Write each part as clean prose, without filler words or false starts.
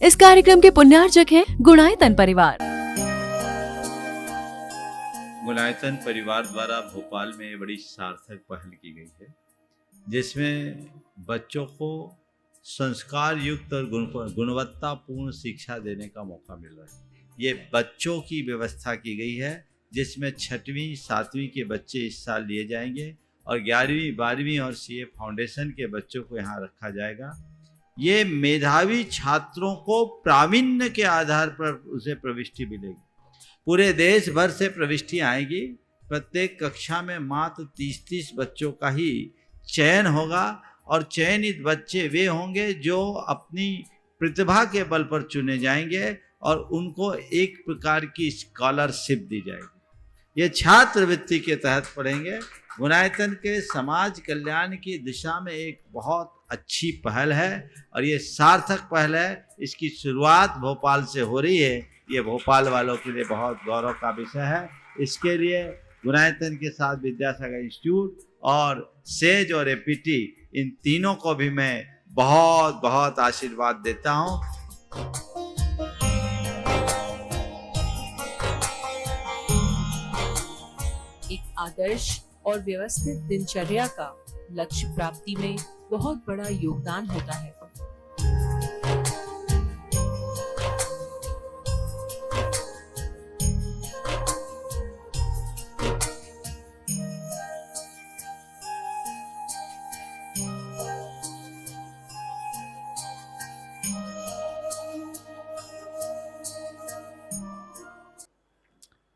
इस कार्यक्रम के पुण्यार्चक हैं गुणायतन परिवार। गुणायतन परिवार द्वारा भोपाल में बड़ी सार्थक पहल की गई है, जिसमें बच्चों को संस्कार युक्त और गुणवत्तापूर्ण शिक्षा देने का मौका मिल रहा है। ये बच्चों की व्यवस्था की गई है, जिसमें 6वीं 7वीं के बच्चे इस साल लिए जाएंगे और 11वीं 12वीं और सीए फाउंडेशन के बच्चों को यहाँ रखा जाएगा। ये मेधावी छात्रों को प्रावीण्य के आधार पर उसे प्रविष्टि मिलेगी। पूरे देश भर से प्रविष्टियाँ आएगी। प्रत्येक कक्षा में मात्र 30-30 बच्चों का ही चयन होगा और चयनित बच्चे वे होंगे जो अपनी प्रतिभा के बल पर चुने जाएंगे और उनको एक प्रकार की स्कॉलरशिप दी जाएगी। ये छात्रवृत्ति के तहत पढ़ेंगे। गुणायतन के समाज कल्याण की दिशा में एक बहुत अच्छी पहल है और ये सार्थक पहल है। इसकी शुरुआत भोपाल से हो रही है। ये भोपाल वालों के लिए बहुत गौरव का विषय है। इसके लिए गुणायतन के साथ विद्यासागर इंस्टीट्यूट और सेज और एपीटी, इन तीनों को भी मैं बहुत बहुत आशीर्वाद देता हूँ। एक आदर्श और व्यवस्थित दिनचर्या का लक्ष्य प्राप्ति में बहुत बड़ा योगदान होता है।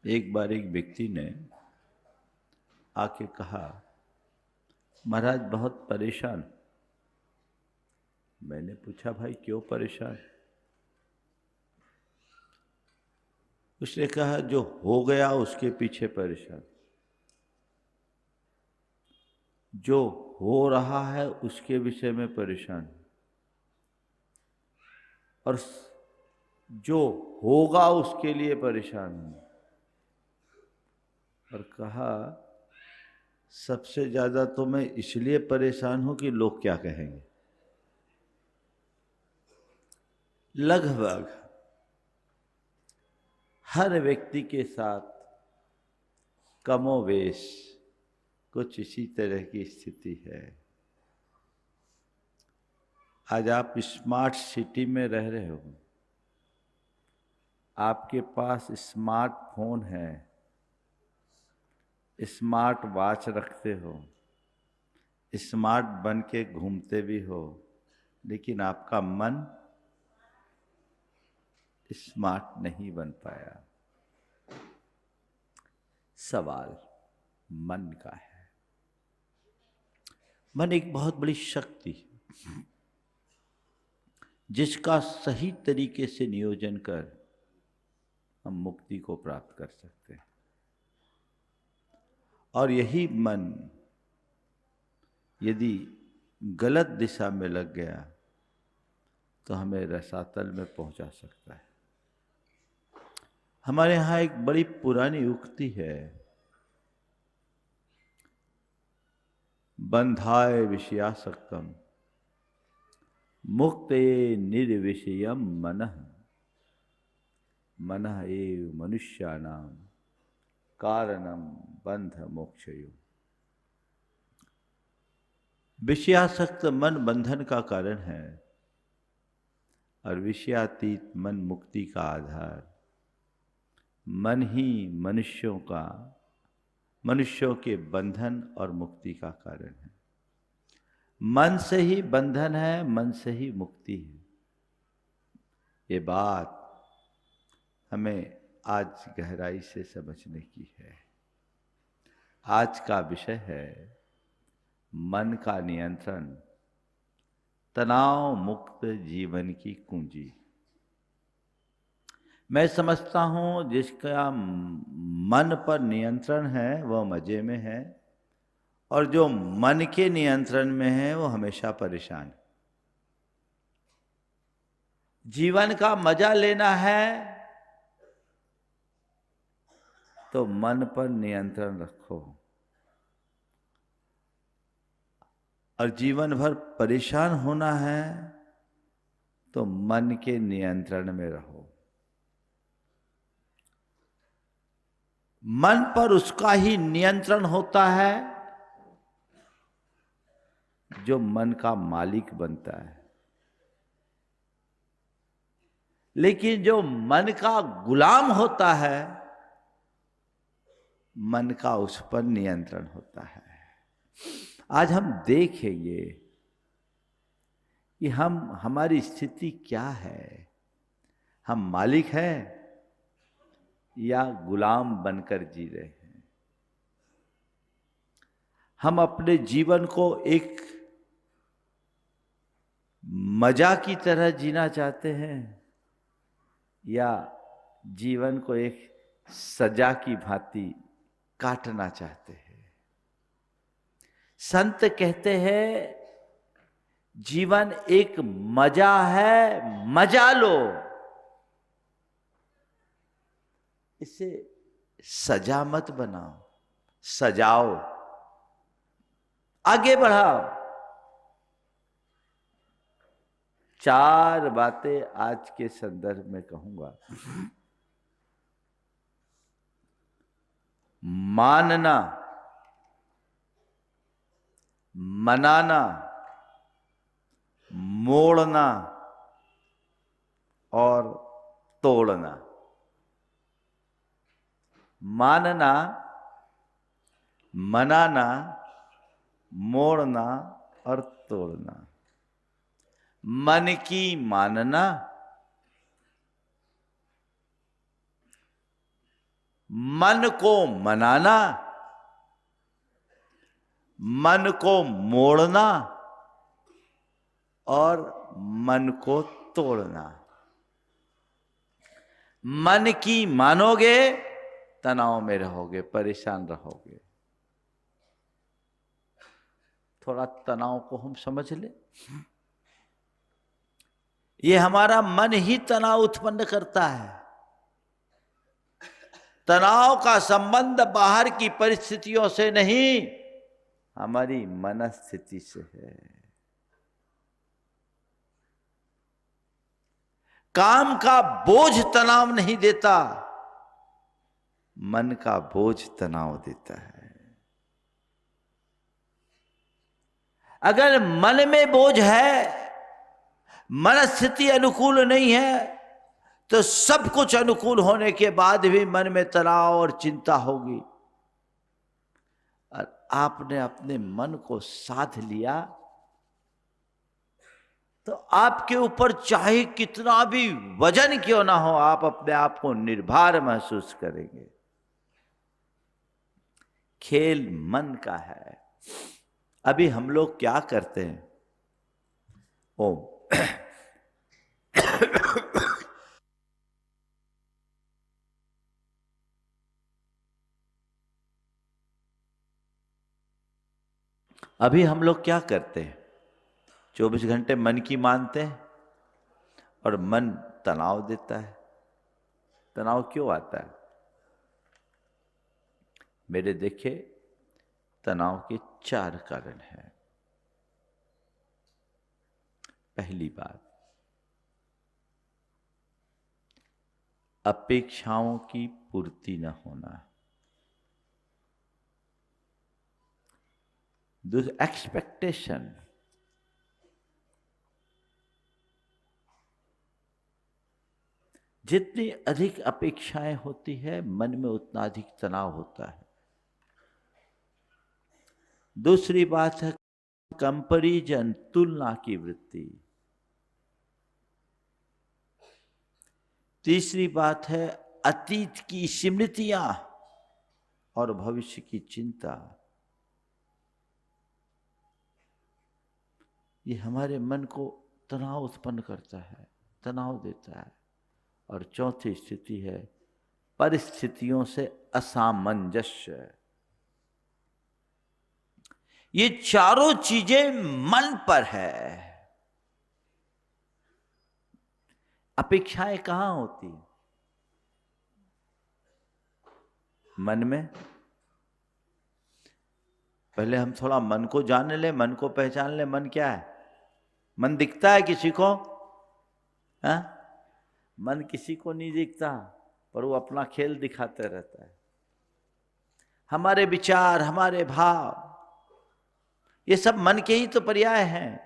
एक बार एक व्यक्ति ने आके कहा, महाराज बहुत परेशान। मैंने पूछा, भाई क्यों परेशान? उसने कहा, जो हो गया उसके पीछे परेशान, जो हो रहा है उसके विषय में परेशान, और जो होगा उसके लिए परेशान हूं। और कहा, सबसे ज्यादा तो मैं इसलिए परेशान हूं कि लोग क्या कहेंगे। लगभग हर व्यक्ति के साथ कमोवेश कुछ इसी तरह की स्थिति है। आज आप स्मार्ट सिटी में रह रहे हो, आपके पास स्मार्टफोन है, स्मार्ट वॉच रखते हो, स्मार्ट बन के घूमते भी हो, लेकिन आपका मन स्मार्ट नहीं बन पाया। सवाल मन का है। मन एक बहुत बड़ी शक्ति है, जिसका सही तरीके से नियोजन कर हम मुक्ति को प्राप्त कर सकते हैं। और यही मन यदि गलत दिशा में लग गया तो हमें रसातल में पहुंचा सकता है। हमारे यहाँ एक बड़ी पुरानी उक्ति है, बंधाय विषयासक्तम मुक्ते निर्विषयम मनः, मनः एव मनुष्याणाम कारणम बंध मोक्षयो। विषयासक्त मन बंधन का कारण है और विषयातीत मन मुक्ति का आधार। मन ही मनुष्यों के बंधन और मुक्ति का कारण है। मन से ही बंधन है, मन से ही मुक्ति है। ये बात हमें आज गहराई से समझने की है। आज का विषय है मन का नियंत्रण, तनाव मुक्त जीवन की कुंजी। मैं समझता हूं जिसका मन पर नियंत्रण है वह मजे में है, और जो मन के नियंत्रण में है वो हमेशा परेशान है। जीवन का मजा लेना है तो मन पर नियंत्रण रखो, और जीवन भर परेशान होना है तो मन के नियंत्रण में रहो। मन पर उसका ही नियंत्रण होता है जो मन का मालिक बनता है, लेकिन जो मन का गुलाम होता है, मन का उस पर नियंत्रण होता है। आज हम देखेंगे कि हमारी स्थिति क्या है। हम मालिक हैं या गुलाम बनकर जी रहे हैं। हम अपने जीवन को एक मजा की तरह जीना चाहते हैं या जीवन को एक सजा की भांति काटना चाहते हैं। संत कहते हैं जीवन एक मजा है, मजा लो, इसे सजा मत बनाओ, सजाओ, आगे बढ़ाओ। 4 बातें आज के संदर्भ में कहूंगा। मानना, मनाना, मोड़ना और तोड़ना। मानना, मनाना, मोड़ना और तोड़ना। मन की मानना, मन को मनाना, मन को मोड़ना और मन को तोड़ना। मन की मानोगे तनाव में रहोगे, परेशान रहोगे। थोड़ा तनाव को हम समझ ले। ये हमारा मन ही तनाव उत्पन्न करता है। तनाव का संबंध बाहर की परिस्थितियों से नहीं, हमारी मनस्थिति से है। काम का बोझ तनाव नहीं देता, मन का बोझ तनाव देता है। अगर मन में बोझ है, मनस्थिति अनुकूल नहीं है, तो सब कुछ अनुकूल होने के बाद भी मन में तनाव और चिंता होगी। और आपने अपने मन को साध लिया तो आपके ऊपर चाहे कितना भी वजन क्यों ना हो, आप अपने आप को निर्भर महसूस करेंगे। खेल मन का है। अभी हम लोग क्या करते हैं? ओम अभी हम लोग क्या करते हैं? 24 घंटे मन की मानते हैं और मन तनाव देता है। तनाव क्यों आता है? मेरे देखे तनाव के 4 कारण हैं। पहली बात, अपेक्षाओं की पूर्ति न होना। दूसरा, एक्सपेक्टेशन। जितनी अधिक अपेक्षाएं होती है, मन में उतना अधिक तनाव होता है। दूसरी बात है कंपैरिजन, तुलना की वृत्ति। तीसरी बात है अतीत की स्मृतियां और भविष्य की चिंता। ये हमारे मन को तनाव उत्पन्न करता है, तनाव देता है। और चौथी स्थिति है परिस्थितियों से असामंजस्य। ये चारों चीजें मन पर है। अपेक्षाएं कहां होती हैं? मन में। पहले हम थोड़ा मन को जान ले, मन को पहचान ले। मन क्या है? मन दिखता है किसी को? हाँ? मन किसी को नहीं दिखता, पर वो अपना खेल दिखाते रहता है। हमारे विचार, हमारे भाव, ये सब मन के ही तो पर्याय हैं।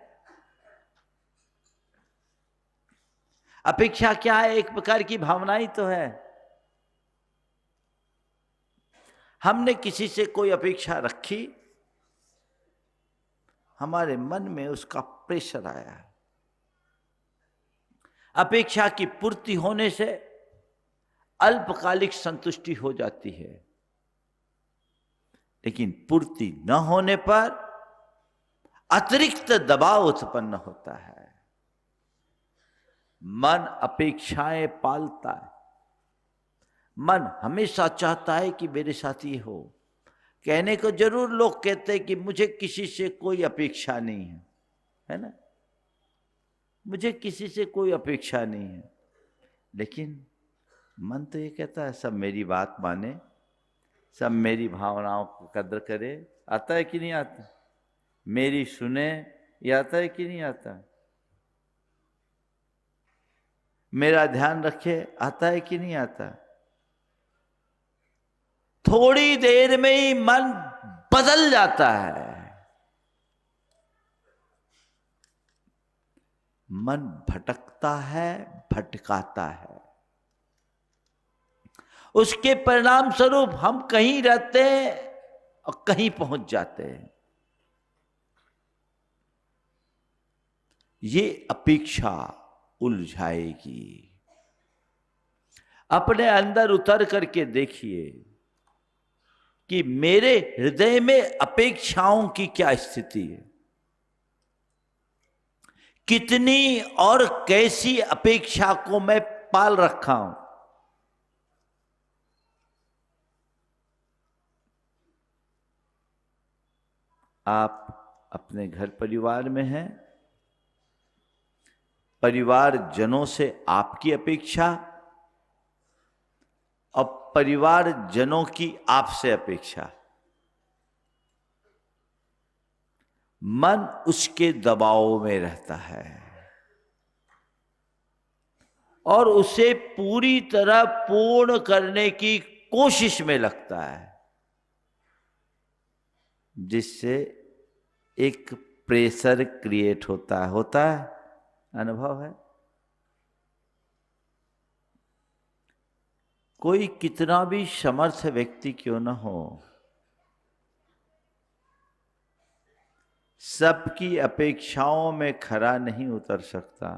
अपेक्षा क्या है? एक प्रकार की भावना ही तो है। हमने किसी से कोई अपेक्षा रखी, हमारे मन में उसका प्रेशर आया। अपेक्षा की पूर्ति होने से अल्पकालिक संतुष्टि हो जाती है, लेकिन पूर्ति न होने पर अतिरिक्त दबाव उत्पन्न होता है। मन अपेक्षाएं पालता है। मन हमेशा चाहता है कि मेरे साथ ये हो। कहने को जरूर लोग कहते हैं कि मुझे किसी से कोई अपेक्षा नहीं है ना, मुझे किसी से कोई अपेक्षा नहीं है, लेकिन मन तो ये कहता है सब मेरी बात माने, सब मेरी भावनाओं को कदर करे। आता है कि नहीं आता? मेरी सुने, ये आता है कि नहीं आता? मेरा ध्यान रखे, आता है कि नहीं आता? थोड़ी देर में ही मन बदल जाता है। मन भटकता है, भटकाता है। उसके परिणाम स्वरूप हम कहीं रहते हैं और कहीं पहुंच जाते हैं। ये अपेक्षा उलझाएगी। अपने अंदर उतर करके देखिए कि मेरे हृदय में अपेक्षाओं की क्या स्थिति है। कितनी और कैसी अपेक्षा को मैं पाल रखा हूं। आप अपने घर परिवार में हैं, परिवार जनों से आपकी अपेक्षा और परिवार जनों की आपसे अपेक्षा। मन उसके दबाव में रहता है और उसे पूरी तरह पूर्ण करने की कोशिश में लगता है, जिससे एक प्रेशर क्रिएट होता है। अनुभव है? कोई कितना भी समर्थ व्यक्ति क्यों न हो, सबकी अपेक्षाओं में खरा नहीं उतर सकता।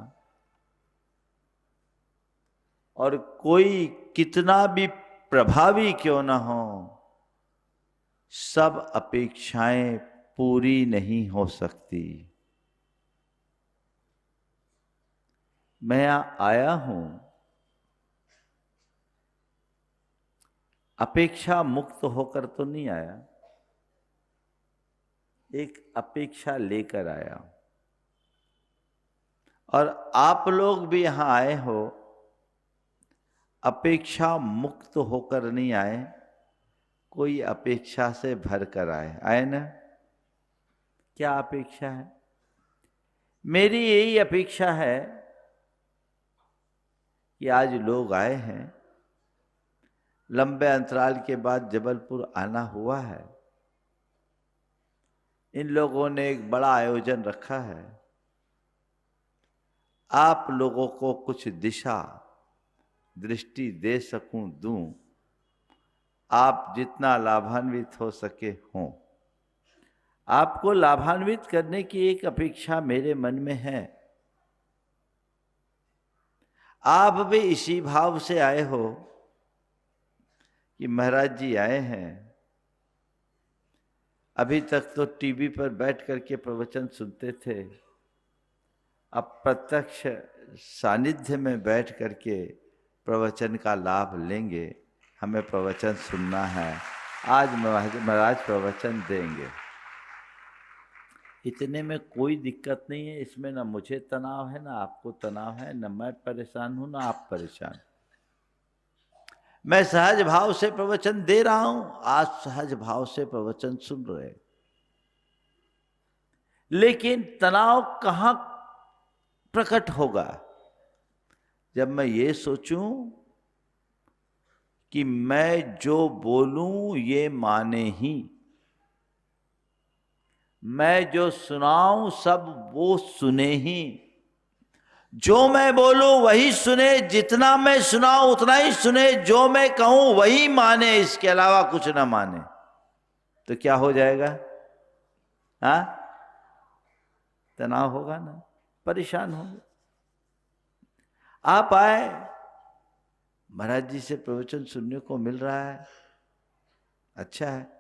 और कोई कितना भी प्रभावी क्यों न हो, सब अपेक्षाएं पूरी नहीं हो सकती। मैं यहां आया हूं अपेक्षा मुक्त होकर तो नहीं आया, एक अपेक्षा लेकर आया। और आप लोग भी यहां आए हो अपेक्षा मुक्त होकर नहीं आए, कोई अपेक्षा से भर कर आए ना? क्या अपेक्षा है? मेरी यही अपेक्षा है कि आज लोग आए हैं, लंबे अंतराल के बाद जबलपुर आना हुआ है। इन लोगों ने एक बड़ा आयोजन रखा है। आप लोगों को कुछ दिशा दृष्टि दे सकूं, दूं, आप जितना लाभान्वित हो सके हों। आपको लाभान्वित करने की एक अपेक्षा मेरे मन में है। आप भी इसी भाव से आए हो कि महाराज जी आए हैं, अभी तक तो टीवी पर बैठ करके प्रवचन सुनते थे, अब प्रत्यक्ष सानिध्य में बैठ करके प्रवचन का लाभ लेंगे। हमें प्रवचन सुनना है, आज महाराज प्रवचन देंगे। इतने में कोई दिक्कत नहीं है, इसमें ना मुझे तनाव है, ना आपको तनाव है, ना मैं परेशान हूं, ना आप परेशान। मैं सहज भाव से प्रवचन दे रहा हूं, आज सहज भाव से प्रवचन सुन रहे। लेकिन तनाव कहां प्रकट होगा? जब मैं ये सोचूं कि मैं जो बोलूं ये माने ही, मैं जो सुनाऊं सब वो सुने ही, जो मैं बोलूं वही सुने, जितना मैं सुनाऊं उतना ही सुने, जो मैं कहूं वही माने, इसके अलावा कुछ ना माने, तो क्या हो जाएगा? हाँ, तनाव होगा ना, परेशान होंगे। आप आए, महाराज जी से प्रवचन सुनने को मिल रहा है, अच्छा है।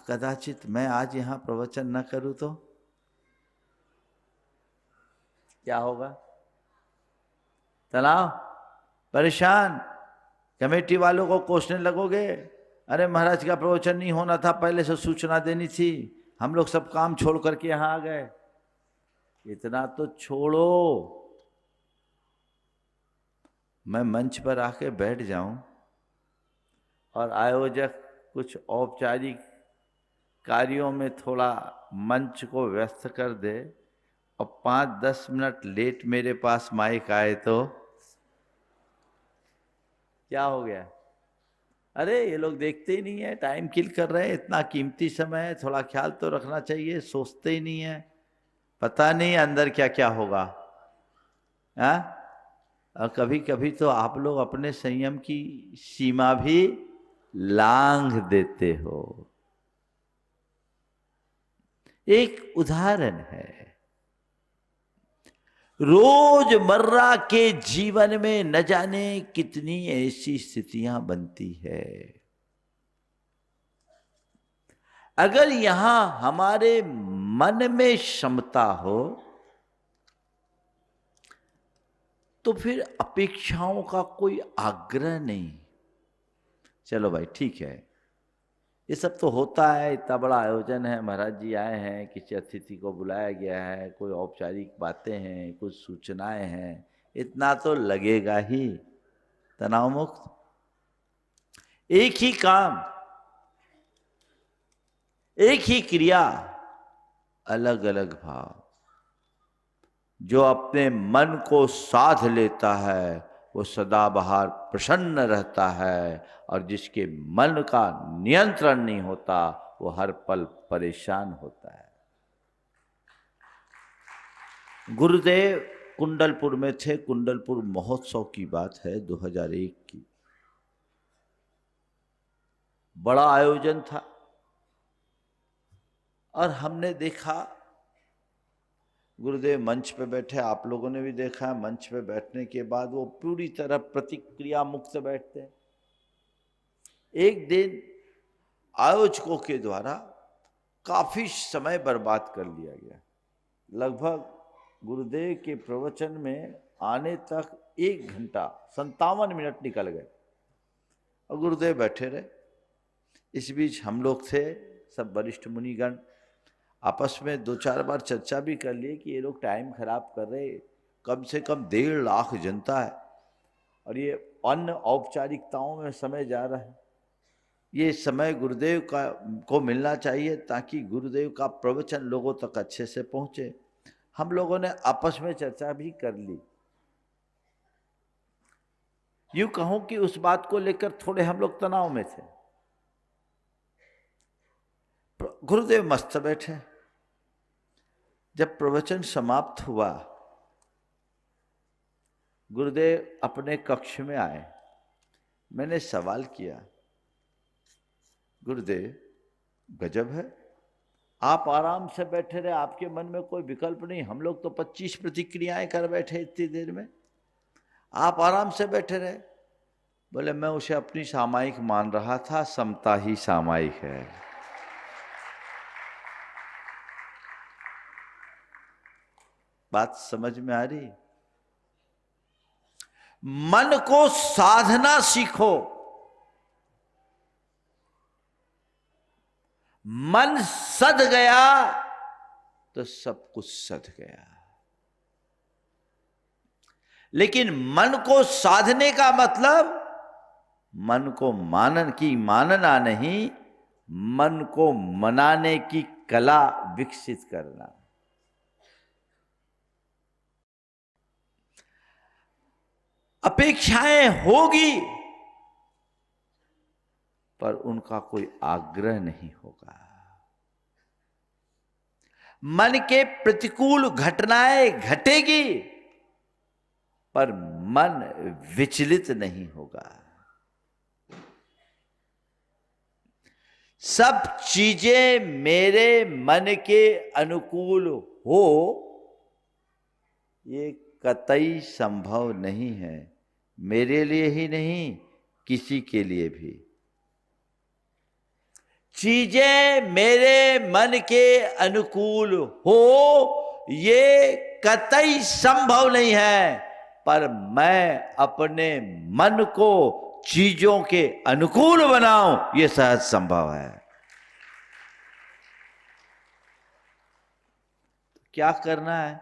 कदाचित मैं आज यहां प्रवचन न करूं तो क्या होगा? तनाव, परेशान, कमेटी वालों को कोसने लगोगे, अरे महाराज का प्रवचन नहीं होना था, पहले से सूचना देनी थी, हम लोग सब काम छोड़ करके यहां आ गए। इतना तो छोड़ो, मैं मंच पर आके बैठ जाऊं और आयोजक कुछ औपचारिक कार्यों में थोड़ा मंच को व्यस्त कर दे और 5-10 मिनट लेट मेरे पास माइक आए तो क्या हो गया? अरे ये लोग देखते ही नहीं है, टाइम किल कर रहे हैं, इतना कीमती समय है, थोड़ा ख्याल तो रखना चाहिए, सोचते ही नहीं है, पता नहीं अंदर क्या क्या होगा। हाँ, और कभी कभी तो आप लोग अपने संयम की सीमा भी लांघ देते हो। एक उदाहरण है, रोजमर्रा के जीवन में न जाने कितनी ऐसी स्थितियां बनती है। अगर यहां हमारे मन में क्षमता हो तो फिर अपेक्षाओं का कोई आग्रह नहीं। चलो भाई ठीक है, ये सब तो होता है, इतना बड़ा आयोजन है, महाराज जी आए हैं, किसी अतिथि को बुलाया गया है, कोई औपचारिक बातें हैं, कुछ सूचनाएं हैं, इतना तो लगेगा ही। तनाव मुक्त एक ही काम, एक ही क्रिया, अलग अलग भाव। जो अपने मन को साध लेता है वो सदाबहार प्रसन्न रहता है, और जिसके मन का नियंत्रण नहीं होता वो हर पल परेशान होता है। गुरुदेव कुंडलपुर में थे, कुंडलपुर महोत्सव की बात है 2001 की, बड़ा आयोजन था और हमने देखा गुरुदेव मंच पे बैठे, आप लोगों ने भी देखा है, मंच पे बैठने के बाद वो पूरी तरह प्रतिक्रिया मुक्त बैठते हैं। एक दिन आयोजकों के द्वारा काफी समय बर्बाद कर लिया गया, लगभग गुरुदेव के प्रवचन में आने तक 1 घंटा 57 मिनट निकल गए और गुरुदेव बैठे रहे। इस बीच हम लोग थे सब वरिष्ठ मुनिगण, आपस में 2-4 बार चर्चा भी कर लिए कि ये लोग टाइम खराब कर रहे, कम से कम 1.5 लाख जनता है और ये अन्य औपचारिकताओं में समय जा रहा है, ये समय गुरुदेव को मिलना चाहिए ताकि गुरुदेव का प्रवचन लोगों तक अच्छे से पहुंचे। हम लोगों ने आपस में चर्चा भी कर ली। यूं कहूं कि उस बात को लेकर थोड़े हम लोग तनाव में थे। गुरुदेव मस्त बैठे। जब प्रवचन समाप्त हुआ, गुरुदेव अपने कक्ष में आए। मैंने सवाल किया, गुरुदेव गजब है, आप आराम से बैठे रहे, आपके मन में कोई विकल्प नहीं, हम लोग तो 25 प्रतिक्रियाएं कर बैठे इतनी देर में, आप आराम से बैठे रहे। बोले मैं उसे अपनी सामायिक मान रहा था, समता ही सामायिक है। बात समझ में आ रही? मन को साधना सीखो। मन सध गया तो सब कुछ सध गया। लेकिन मन को साधने का मतलब मन को मानना नहीं, मन को मनाने की कला विकसित करना। अपेक्षाएं होगी पर उनका कोई आग्रह नहीं होगा। मन के प्रतिकूल घटनाएं घटेगी पर मन विचलित नहीं होगा। सब चीजें मेरे मन के अनुकूल हो ये कतई संभव नहीं है, मेरे लिए ही नहीं किसी के लिए भी। चीजें मेरे मन के अनुकूल हो ये कतई संभव नहीं है, पर मैं अपने मन को चीजों के अनुकूल बनाऊं ये सहज संभव है। क्या करना है?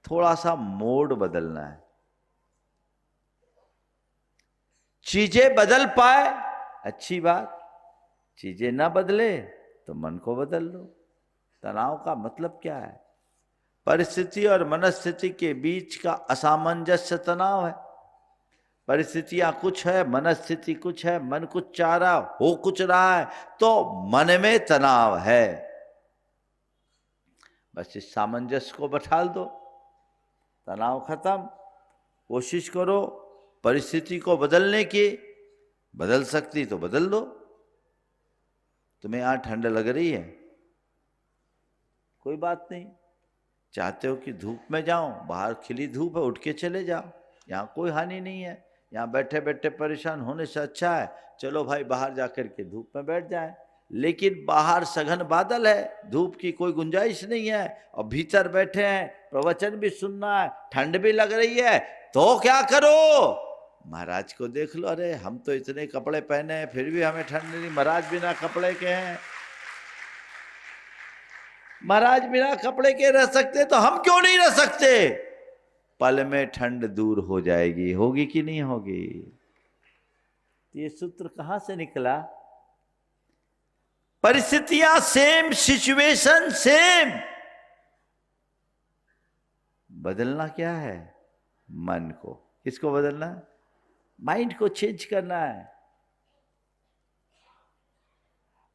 थोड़ा सा मोड बदलना है। चीजें बदल पाए अच्छी बात, चीजें ना बदले तो मन को बदल लो। तनाव का मतलब क्या है? परिस्थिति और मनस्थिति के बीच का असामंजस्य तनाव है। परिस्थितियां कुछ है, मनस्थिति कुछ है, मन कुछ चाह रहा हो कुछ रहा है तो मन में तनाव है। बस इस सामंजस्य को बैठाल दो, तनाव खत्म। कोशिश करो परिस्थिति को बदलने की, बदल सकती तो बदल दो। तुम्हें यहां ठंड लग रही है, कोई बात नहीं। चाहते हो कि धूप में जाओ, बाहर खिली धूप है, उठ के चले जाओ, यहां कोई हानि नहीं है। यहाँ बैठे बैठे परेशान होने से अच्छा है चलो भाई बाहर जाकर के धूप में बैठ जाए। लेकिन बाहर सघन बादल है, धूप की कोई गुंजाइश नहीं है और भीतर बैठे हैं, प्रवचन भी सुनना है, ठंड भी लग रही है, तो क्या करो? महाराज को देख लो, अरे हम तो इतने कपड़े पहने हैं फिर भी हमें ठंड नहीं, महाराज बिना कपड़े के हैं। महाराज बिना कपड़े के रह सकते तो हम क्यों नहीं रह सकते? पल में ठंड दूर हो जाएगी, होगी कि नहीं होगी? ये सूत्र कहां से निकला? परिस्थितियां सेम, सिचुएशन सेम, बदलना क्या है? मन को। किसको बदलना है? माइंड को चेंज करना है।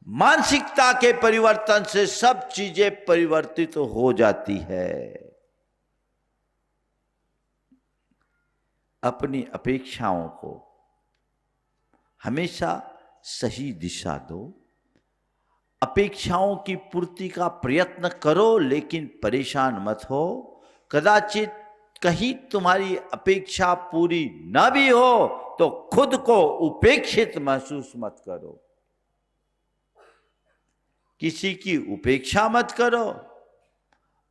मानसिकता के परिवर्तन से सब चीजें परिवर्तित हो जाती है। अपनी अपेक्षाओं को हमेशा सही दिशा दो। अपेक्षाओं की पूर्ति का प्रयत्न करो लेकिन परेशान मत हो। कदाचित कहीं तुम्हारी अपेक्षा पूरी ना भी हो तो खुद को उपेक्षित महसूस मत करो। किसी की उपेक्षा मत करो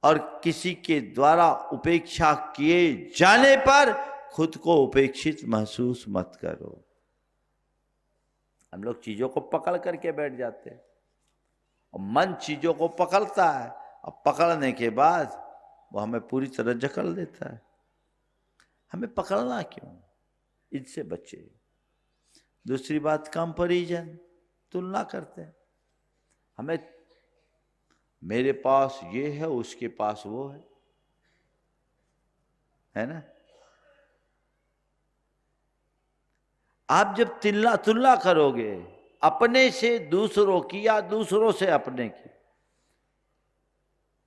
और किसी के द्वारा उपेक्षा किए जाने पर खुद को उपेक्षित महसूस मत करो। हम लोग चीजों को पकड़ करके बैठ जाते हैं और मन चीजों को पकड़ता है और पकड़ने के बाद वो हमें पूरी तरह जकड़ देता है। हमें पकड़ना क्यों? इनसे बचे। दूसरी बात, कंपैरिजन, तुलना करते हैं। हमें मेरे पास ये है उसके पास वो है ना? आप जब तुलना करोगे अपने से दूसरों की या दूसरों से अपने की,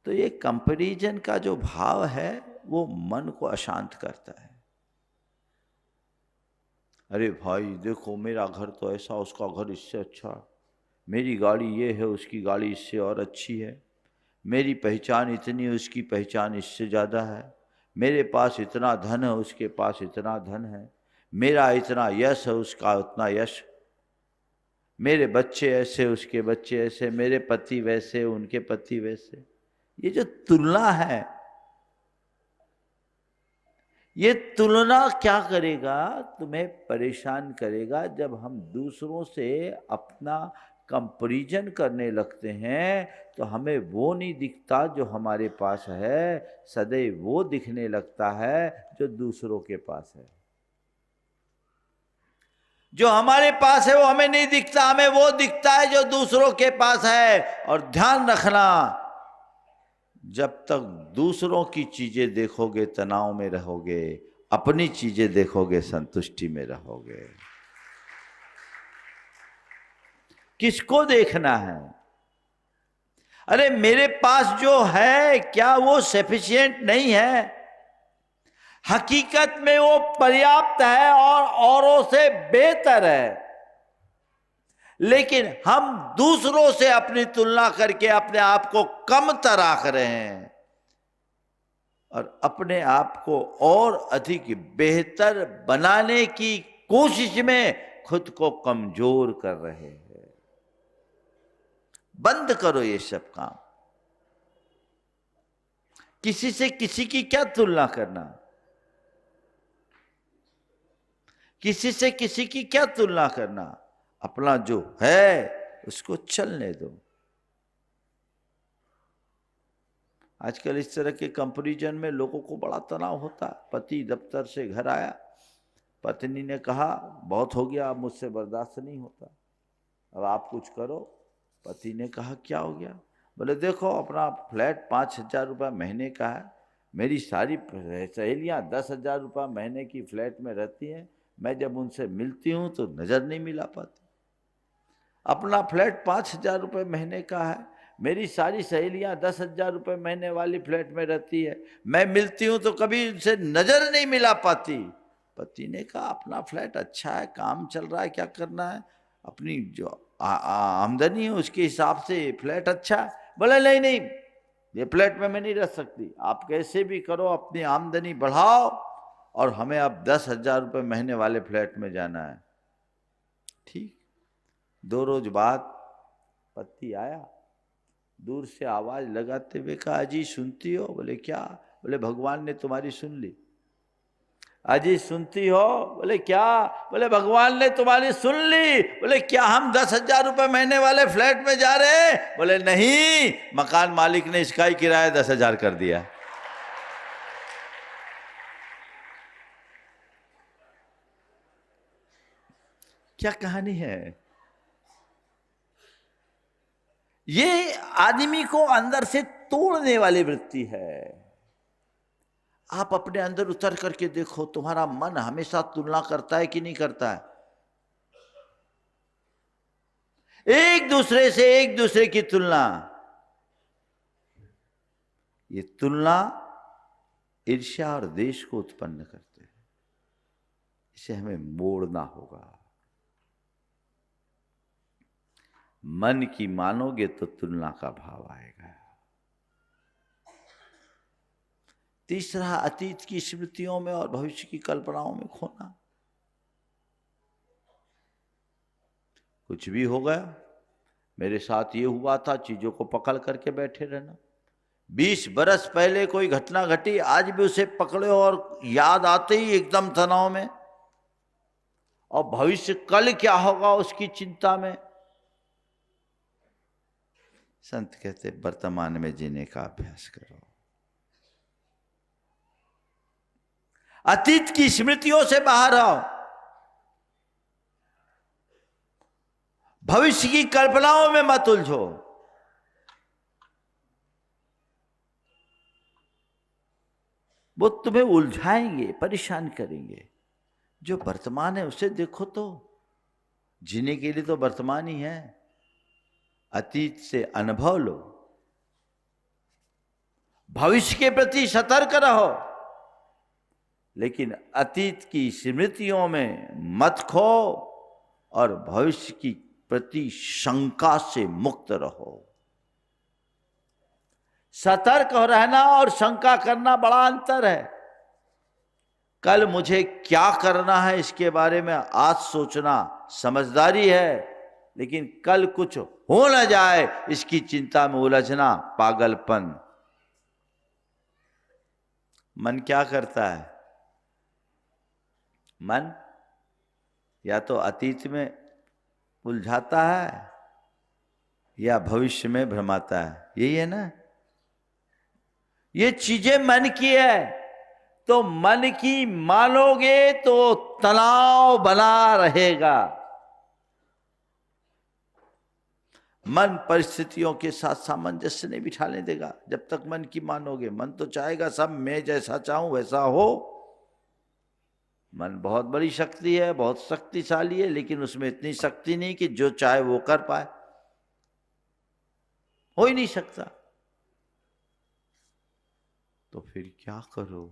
तो ये कंपैरिजन का जो भाव है वो मन को अशांत करता है। अरे भाई देखो मेरा घर तो ऐसा, उसका घर इससे अच्छा, मेरी गाड़ी ये है उसकी गाड़ी इससे और अच्छी है, मेरी पहचान इतनी उसकी पहचान इससे ज़्यादा है, मेरे पास इतना धन है उसके पास इतना धन है, मेरा इतना यश है उसका उतना यश, मेरे बच्चे ऐसे उसके बच्चे ऐसे, मेरे पति वैसे उनके पति वैसे। ये जो तुलना है, ये तुलना क्या करेगा? तुम्हें परेशान करेगा। जब हम दूसरों से अपना कंपैरिजन करने लगते हैं तो हमें वो नहीं दिखता जो हमारे पास है, सदैव वो दिखने लगता है जो दूसरों के पास है। जो हमारे पास है वो हमें नहीं दिखता, हमें वो दिखता है जो दूसरों के पास है। और ध्यान रखना, जब तक दूसरों की चीजें देखोगे तनाव में रहोगे, अपनी चीजें देखोगे, संतुष्टि में रहोगे। किसको देखना है? अरे मेरे पास जो है क्या वो सफिशिएंट नहीं है? हकीकत में वो पर्याप्त है और औरों से बेहतर है, लेकिन हम दूसरों से अपनी तुलना करके अपने आप को कम तराख रहे हैं और अपने आप को और अधिक बेहतर बनाने की कोशिश में खुद को कमजोर कर रहे हैं। बंद करो ये सब काम। किसी से किसी की क्या तुलना करना? किसी से किसी की क्या तुलना करना? अपना जो है उसको चलने दो। आजकल इस तरह के कंपैरिजन में लोगों को बड़ा तनाव होता है। पति दफ्तर से घर आया, पत्नी ने कहा बहुत हो गया, अब मुझसे बर्दाश्त नहीं होता, अब आप कुछ करो। पति ने कहा क्या हो गया? बोले देखो अपना फ्लैट 5,000 रुपये महीने का है, मेरी सारी सहेलियां 10,000 रुपये महीने की फ्लैट में रहती हैं, मैं जब उनसे मिलती हूं तो नज़र नहीं मिला पाती। अपना फ्लैट 5,000 रुपये महीने का है, मेरी सारी सहेलियां 10,000 रुपये महीने वाली फ्लैट में रहती है, मैं मिलती हूं तो कभी उनसे नज़र नहीं मिला पाती। पति ने कहा अपना फ्लैट अच्छा है, काम चल रहा है, क्या करना है, अपनी जो आमदनी है उसके हिसाब से फ्लैट अच्छा है। बोले नहीं नहीं, ये फ्लैट में मैं नहीं रह सकती, आप कैसे भी करो अपनी आमदनी बढ़ाओ और हमें अब 10,000 रुपये महीने वाले फ्लैट में जाना है। ठीक, 2 रोज बाद पति आया, दूर से आवाज लगाते हुए कहा अजी सुनती हो? बोले क्या? बोले भगवान ने तुम्हारी सुन ली। अजी सुनती हो? बोले क्या? बोले भगवान ने तुम्हारी सुन ली। बोले क्या हम 10,000 रुपये महीने वाले फ्लैट में जा रहे हैं? बोले नहीं, मकान मालिक ने इसका ही किराया 10,000 कर दिया। क्या कहानी है? ये आदमी को अंदर से तोड़ने वाली वृत्ति है। आप अपने अंदर उतर करके देखो, तुम्हारा मन हमेशा तुलना करता है कि नहीं करता है? एक दूसरे से एक दूसरे की तुलना, ये तुलना ईर्ष्या और देश को उत्पन्न करते हैं। इसे हमें मोड़ना होगा। मन की मानोगे तो तुलना का भाव आएगा। तीसरा, अतीत की स्मृतियों में और भविष्य की कल्पनाओं में खोना। कुछ भी हो गया, मेरे साथ ये हुआ था, चीजों को पकड़ करके बैठे रहना। 20 बरस पहले कोई घटना घटी, आज भी उसे पकड़े और याद आते ही एकदम तनाव में, और भविष्य कल क्या होगा उसकी चिंता में। संत कहते वर्तमान में जीने का अभ्यास करो। अतीत की स्मृतियों से बाहर आओ, भविष्य की कल्पनाओं में मत उलझो। वो तुम्हें उलझाएंगे, परेशान करेंगे। जो वर्तमान है उसे देखो, तो जीने के लिए तो वर्तमान ही है। अतीत से अनुभव लो, भविष्य के प्रति सतर्क रहो, लेकिन अतीत की स्मृतियों में मत खो और भविष्य की प्रति शंका से मुक्त रहो। सतर्क रहना और शंका करना बड़ा अंतर है। कल मुझे क्या करना है इसके बारे में आज सोचना समझदारी है, लेकिन कल कुछ हो न जाए इसकी चिंता में उलझना पागलपन। मन क्या करता है? मन या तो अतीत में उलझाता है या भविष्य में भ्रमाता है। यही है ना, ये चीजें मन की है, तो मन की मानोगे तो तनाव बना रहेगा। मन परिस्थितियों के साथ सामंजस्य नहीं बिठाने देगा जब तक मन की मानोगे। मन तो चाहेगा सब मैं जैसा चाहूं वैसा हो, मन बहुत बड़ी शक्ति है, बहुत शक्तिशाली है, लेकिन उसमें इतनी शक्ति नहीं कि जो चाहे वो कर पाए, हो ही नहीं सकता। तो फिर क्या करो?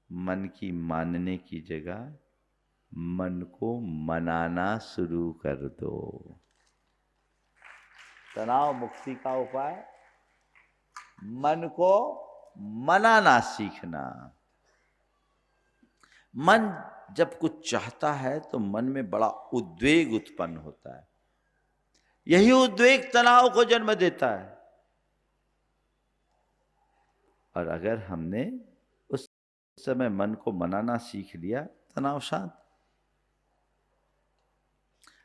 मन की मानने की जगह मन को मनाना शुरू कर दो। तनाव मुक्ति का उपाय मन को मनाना सीखना। मन जब कुछ चाहता है तो मन में बड़ा उद्वेग उत्पन्न होता है। यही उद्वेग तनाव को जन्म देता है। और अगर हमने उस समय मन को मनाना सीख लिया, तनाव शांत।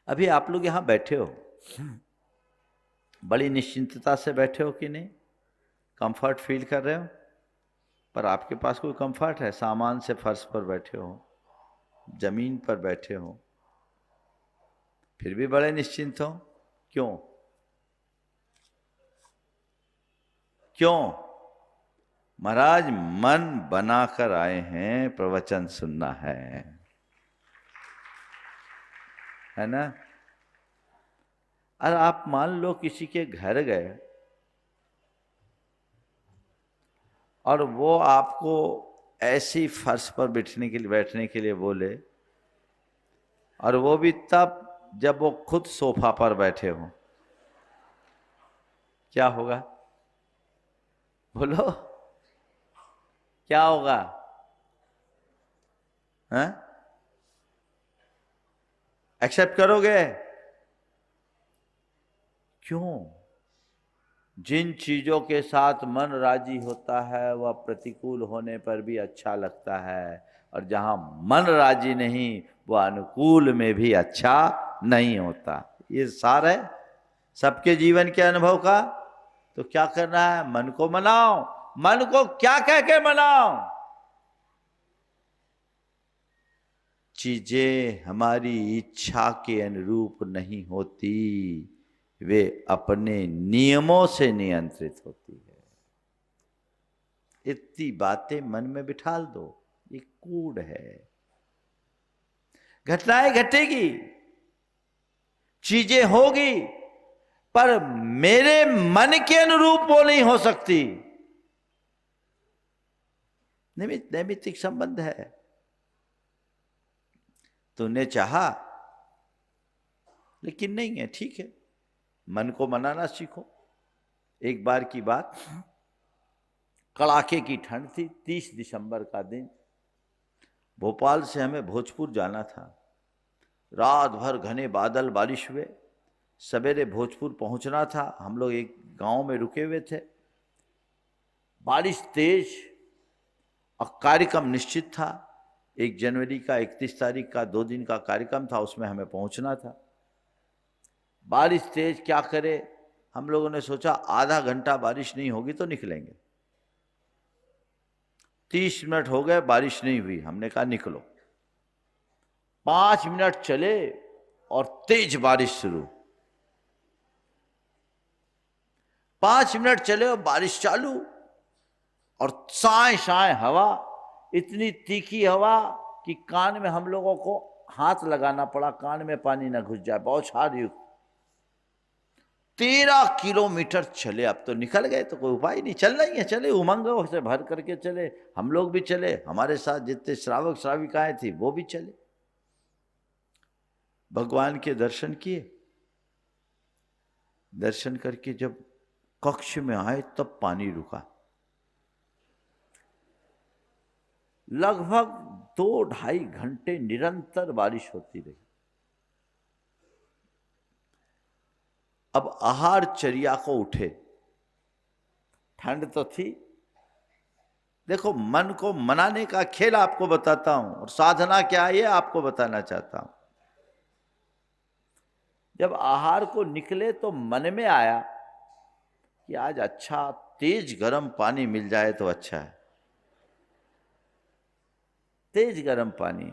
अभी आप लोग यहां बैठे हो, बड़ी निश्चिंतता से बैठे हो कि नहीं? कंफर्ट फील कर रहे हो? पर आपके पास कोई कंफर्ट है? सामान से फर्श पर बैठे हो, जमीन पर बैठे हो, फिर भी बड़े निश्चिंत हो। क्यों? क्यों? महाराज मन बनाकर आए हैं, प्रवचन सुनना है ना? और आप मान लो किसी के घर गए और वो आपको ऐसी फर्श पर बैठने के लिए बोले, और वो भी तब जब वो खुद सोफा पर बैठे हो, क्या होगा? बोलो, क्या होगा? हैं? एक्सेप्ट करोगे? क्यों? जिन चीजों के साथ मन राजी होता है वह प्रतिकूल होने पर भी अच्छा लगता है, और जहां मन राजी नहीं वह अनुकूल में भी अच्छा नहीं होता। ये सार है सबके जीवन के अनुभव का। तो क्या करना है? मन को मनाओ। मन को क्या कह के मनाओ? चीजें हमारी इच्छा के अनुरूप नहीं होती, वे अपने नियमों से नियंत्रित होती है। इतनी बातें मन में बिठाल दो। ये कूड़ है। घटनाएं घटेगी, चीजें होगी, पर मेरे मन के अनुरूप वो नहीं हो सकती। नैमित्तिक संबंध है। तूने चाहा लेकिन नहीं है, ठीक है, मन को मनाना सीखो। एक बार की बात, कड़ाके की ठंड थी, 30 दिसंबर का दिन। भोपाल से हमें भोजपुर जाना था। रात भर घने बादल, बारिश हुए। सवेरे भोजपुर पहुंचना था। हम लोग एक गांव में रुके हुए थे। बारिश तेज और कार्यक्रम निश्चित था। 1 जनवरी का, 31 तारीख का 2 दिन का कार्यक्रम था, उसमें हमें पहुंचना था। बारिश तेज, क्या करे? हम लोगों ने सोचा आधा घंटा बारिश नहीं होगी तो निकलेंगे। 30 मिनट हो गए, बारिश नहीं हुई। हमने कहा निकलो। 5 मिनट चले और तेज बारिश शुरू। 5 मिनट चले और बारिश चालू, और साए साए हवा, इतनी तीखी हवा कि कान में हम लोगों को हाथ लगाना पड़ा, कान में पानी न घुस जाए, बौछार युक्त। 13 किलोमीटर चले। अब तो निकल गए तो कोई उपाय नहीं, चलना ही है। चले, उमंगों से भर करके चले। हम लोग भी चले, हमारे साथ जितने श्रावक श्राविकाएं थी वो भी चले। भगवान के दर्शन किए। दर्शन करके जब कक्ष में आए तब पानी रुका। लगभग 2-2.5 घंटे निरंतर बारिश होती रही। अब आहार चर्या को उठे। ठंड तो थी। देखो, मन को मनाने का खेल आपको बताता हूं, और साधना क्या है ये आपको बताना चाहता हूं। जब आहार को निकले तो मन में आया कि आज अच्छा तेज गर्म पानी मिल जाए तो अच्छा है। तेज गर्म पानी,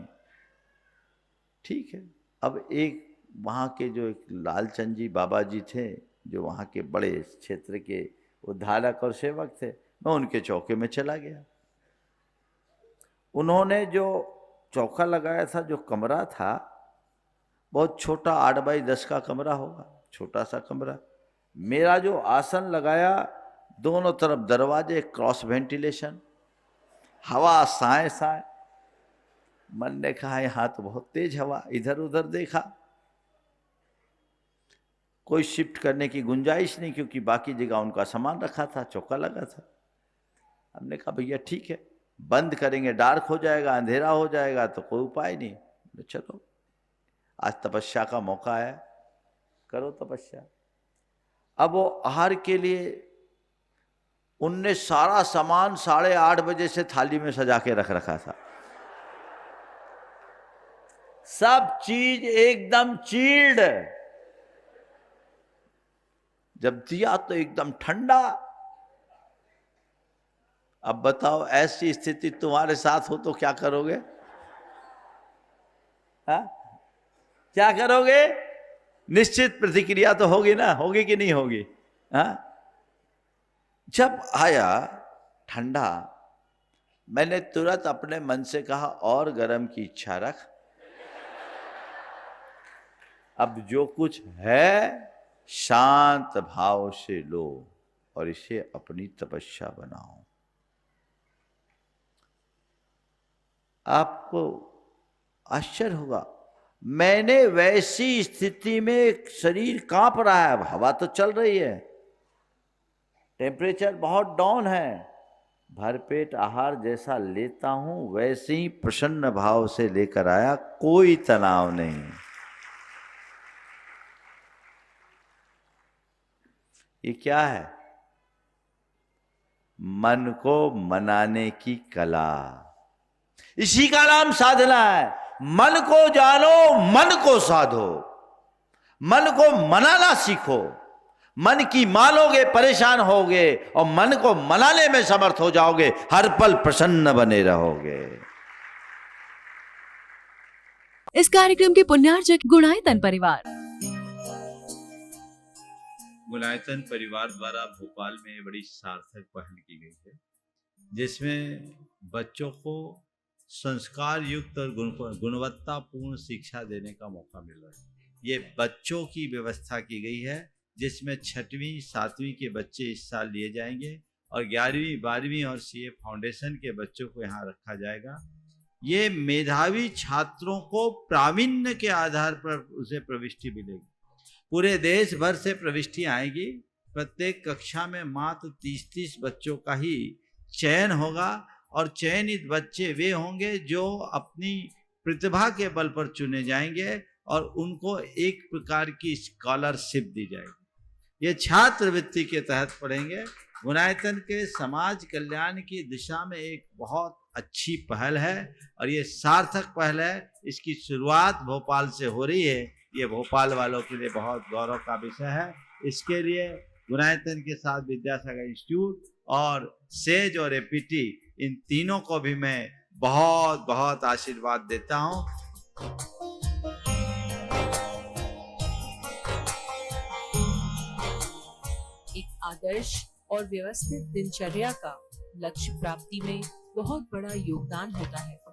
ठीक है। अब एक वहाँ के जो एक लालचंद जी बाबा जी थे, जो वहाँ के बड़े क्षेत्र के उद्धारक और सेवक थे, मैं उनके चौके में चला गया। उन्होंने जो चौका लगाया था, जो कमरा था, बहुत छोटा 8 बाई 10 का कमरा होगा, छोटा सा कमरा। मेरा जो आसन लगाया, दोनों तरफ दरवाजे, क्रॉस वेंटिलेशन, हवा साए साए। मन ने कहा यहाँ तो बहुत तेज हवा, इधर उधर देखा, कोई शिफ्ट करने की गुंजाइश नहीं, क्योंकि बाकी जगह उनका सामान रखा था, चौका लगा था। हमने कहा भैया ठीक है, बंद करेंगे, डार्क हो जाएगा, अंधेरा हो जाएगा तो कोई उपाय नहीं। चलो आज तपस्या का मौका है, करो तपस्या। अब वो आहार के लिए उनने सारा सामान 8:30 बजे से थाली में सजा के रख रखा था, सब चीज एकदम चिल्ड। जब दिया तो एकदम ठंडा। अब बताओ ऐसी स्थिति तुम्हारे साथ हो तो क्या करोगे? हाँ, क्या करोगे? निश्चित प्रतिक्रिया तो होगी ना, होगी कि नहीं होगी? हाँ, जब आया ठंडा, मैंने तुरंत अपने मन से कहा और गरम की इच्छा रख। अब जो कुछ है शांत भाव से लो और इसे अपनी तपस्या बनाओ। आपको आश्चर्य होगा, मैंने वैसी स्थिति में शरीर कांप रहा है, हवा तो चल रही है, टेम्परेचर बहुत डाउन है, भरपेट आहार जैसा लेता हूं वैसे ही प्रसन्न भाव से लेकर आया, कोई तनाव नहीं। ये क्या है? मन को मनाने की कला, इसी का नाम साधना है। मन को जानो, मन को साधो, मन को मनाना सीखो। मन की मानोगे परेशान होगे और मन को मनाने में समर्थ हो जाओगे, हर पल प्रसन्न बने रहोगे। इस कार्यक्रम के पुण्यार्जक गुणायतन परिवार। गुणायतन परिवार द्वारा भोपाल में बड़ी सार्थक पहल की गई है, जिसमें बच्चों को संस्कार युक्त और गुणवत्तापूर्ण शिक्षा देने का मौका मिल रहा है। ये बच्चों की व्यवस्था की गई है, जिसमें 6वीं 7वीं के बच्चे इस साल लिए जाएंगे और 11वीं 12वीं और सीए फाउंडेशन के बच्चों को यहाँ रखा जाएगा। ये मेधावी छात्रों को प्रावीण्य के आधार पर उसे प्रविष्टि मिलेगी। पूरे देश भर से प्रविष्टि आएगी। प्रत्येक कक्षा में मात्र 30-30 बच्चों का ही चयन होगा और चयनित बच्चे वे होंगे जो अपनी प्रतिभा के बल पर चुने जाएंगे और उनको एक प्रकार की स्कॉलरशिप दी जाएगी। ये छात्रवृत्ति के तहत पढ़ेंगे। गुणायतन के समाज कल्याण की दिशा में एक बहुत अच्छी पहल है और ये सार्थक पहल है। इसकी शुरुआत भोपाल से हो रही है। ये भोपाल वालों के लिए बहुत गौरव का विषय है। इसके लिए गुणायतन के साथ विद्यासागर इंस्टीट्यूट और सेज और एपीटी, इन तीनों को भी मैं बहुत बहुत आशीर्वाद देता हूँ। एक आदर्श और व्यवस्थित दिनचर्या का लक्ष्य प्राप्ति में बहुत बड़ा योगदान होता है।